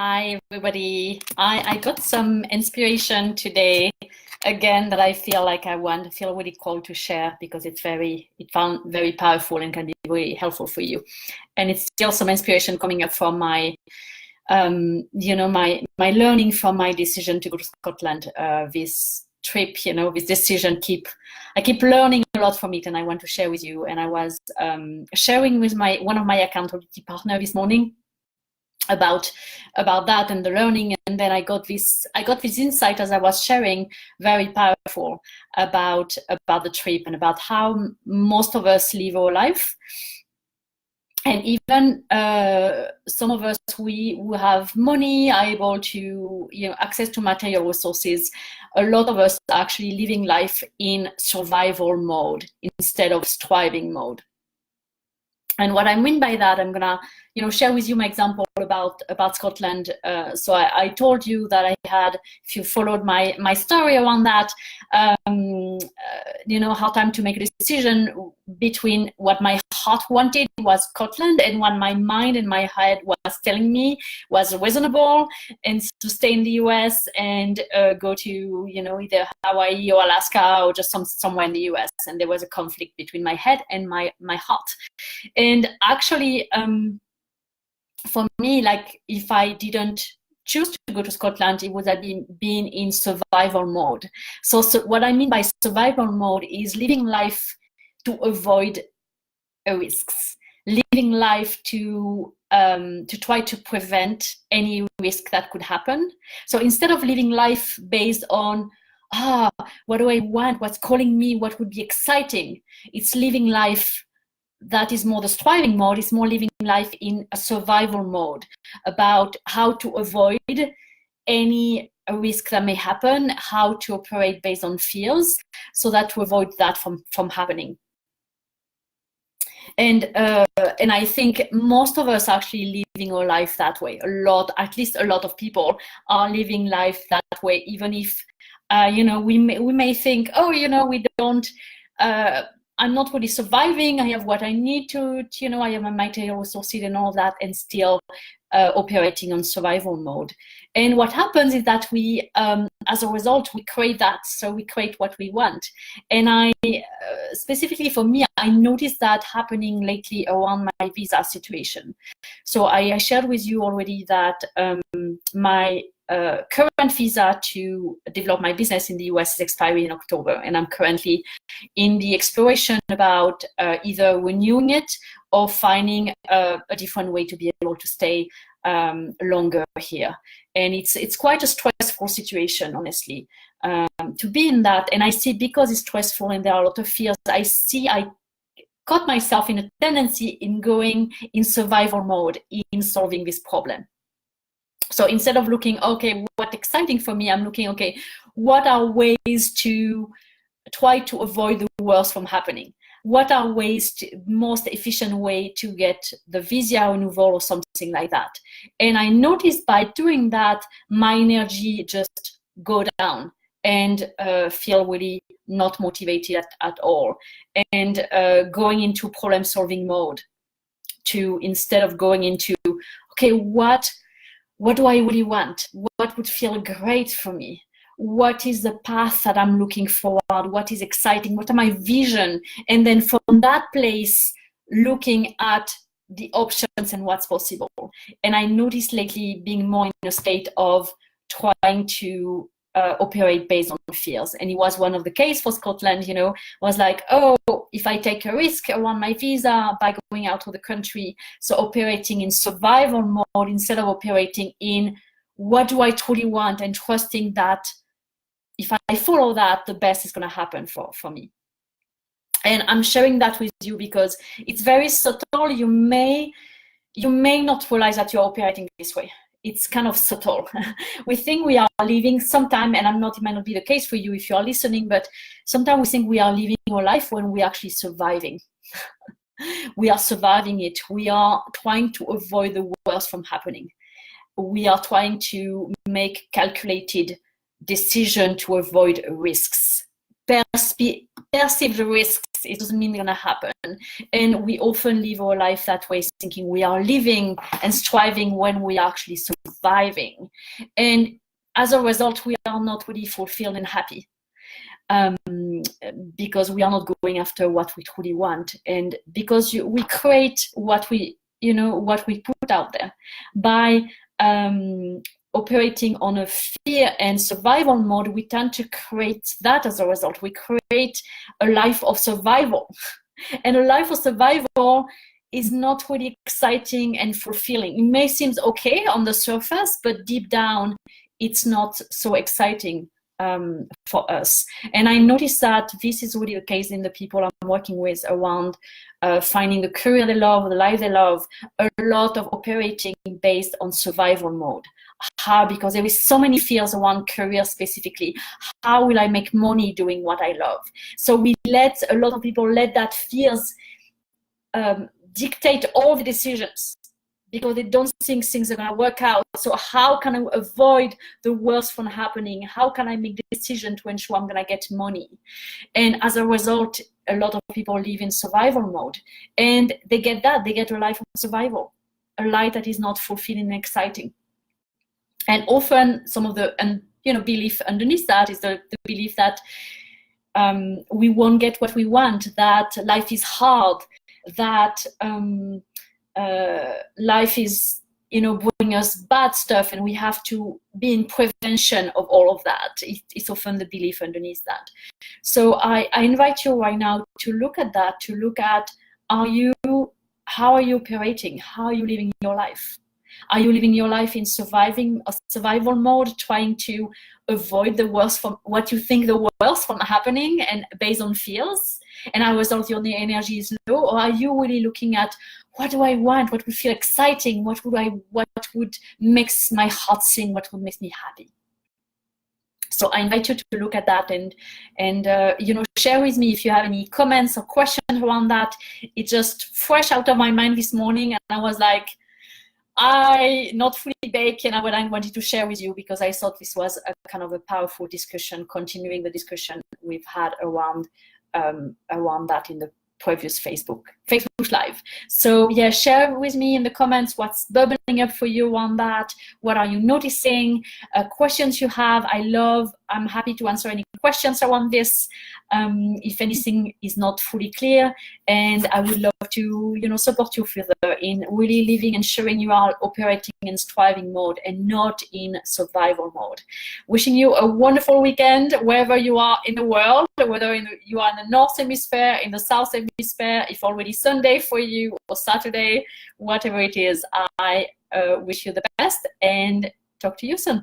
Hi, everybody. I got some inspiration today again that I feel like feel really called to share because it found very powerful and can be very helpful for you. And it's still some inspiration coming up from my, my learning from my decision to go to Scotland. This trip, this decision I keep learning a lot from it, and I want to share with you. And I was sharing with one of my accountability partner this morning about that and the learning, and then I got this insight as I was sharing, very powerful, about the trip and about how most of us live our life. And even some of us who have money, are able to access to material resources, a lot of us are actually living life in survival mode instead of striving mode. And what I mean by that, I'm gonna, share with you my example about Scotland. So I told you that I had, if you followed my story around that, hard time to make a decision between what my heart wanted was Scotland and what my mind and my head was telling me was reasonable, and to stay in the US and go to, either Hawaii or Alaska or just somewhere in the US. And there was a conflict between my head and my heart. And actually, for me, like, if I didn't choose to go to Scotland, it would have been in survival mode. So what I mean by survival mode is living life to avoid risks, living life to try to prevent any risk that could happen. So instead of living life based on, what do I want, what's calling me, what would be exciting, it's living life that is more the striving mode. It's more living life in a survival mode, about how to avoid any risk that may happen, how to operate based on fears, so that to avoid that from happening. And I think most of us are actually living our life that way. At least a lot of people are living life that way, even if we may think, we don't. I'm not really surviving. I have what I need to, I have my material resources and all that, and still operating on survival mode. And what happens is that we, as a result, we create that. So we create what we want. And specifically for me, I noticed that happening lately around my visa situation. So I shared with you already that my current visa to develop my business in the US is expiring in October, and I'm currently in the exploration about either renewing it or finding a different way to be able to stay longer here. And it's quite a stressful situation, honestly, to be in that. And I see, because it's stressful and there are a lot of fears, I caught myself in a tendency in going in survival mode in solving this problem. So instead of looking, okay, what's exciting for me, I'm looking, okay, what are ways to try to avoid the worst from happening? What are most efficient way to get the visa renewal or something like that? And I noticed by doing that, my energy just go down and feel really not motivated at all. And going into problem solving mode, instead of going into, okay, what do I really want? What would feel great for me? What is the path that I'm looking forward? What is exciting? What are my vision? And then from that place, looking at the options and what's possible. And I noticed lately being more in a state of trying to operate based on fears. And it was one of the case for Scotland, was like, if I take a risk around my visa by going out of the country, so operating in survival mode instead of operating in what do I truly want, and trusting that if I follow that, the best is going to happen for me. And I'm sharing that with you because it's very subtle. You may not realize that you're operating this way. It's kind of subtle. We think we are living sometime, and it might not be the case for you if you are listening, but sometimes we think we are living our life when we're actually surviving. We are surviving it. We are trying to avoid the worst from happening. We are trying to make calculated decision to avoid risks, perceive the risks It doesn't mean it's gonna happen. And we often live our life that way, thinking we are living and striving when we are actually surviving. And as a result, we are not really fulfilled and happy. Because we are not going after what we truly want, and because we create what we put out there by operating on a fear and survival mode. We tend to create that. As a result, we create a life of survival, and a life of survival is not really exciting and fulfilling. It may seem okay on the surface, but deep down, it's not so exciting for us. And I noticed that this is really the case in the people I'm working with around finding the career they love, the life they love, a lot of operating based on survival mode. How? Because there is so many fears around career specifically. How will I make money doing what I love? So a lot of people let that fears dictate all the decisions, because they don't think things are going to work out. So how can I avoid the worst from happening? How can I make the decision to ensure I'm going to get money? And as a result, a lot of people live in survival mode. And they get a life of survival, a life that is not fulfilling and exciting. And often some of the belief underneath that is the belief that we won't get what we want, that life is hard, that life is bringing us bad stuff, and we have to be in prevention of all of that. It's often the belief underneath that. So I invite you right now to look at that, to look at how are you operating? How are you living your life? Are you living your life in survival mode, trying to avoid the worst from what you think the worst from happening, and based on fears, and as a result your energy is low? Or are you really looking at, what do I want? What would feel exciting? What would make my heart sing? What would make me happy? So I invite you to look at that and share with me if you have any comments or questions around that. It's just fresh out of my mind this morning, and I was like, I not fully baked, and I wanted to share with you because I thought this was a kind of a powerful discussion, continuing the discussion we've had around that in the previous Facebook Live. So yeah, share with me in the comments what's bubbling up for you on that. What are you noticing? Questions you have. I'm happy to answer any questions around this if anything is not fully clear, and I would love to support you further in really living and ensuring you are operating in striving mode and not in survival mode. Wishing you a wonderful weekend wherever you are in the world, whether you are in the North Hemisphere, in the South Hemisphere, if already Sunday for you or Saturday, whatever it is. I wish you the best and talk to you soon.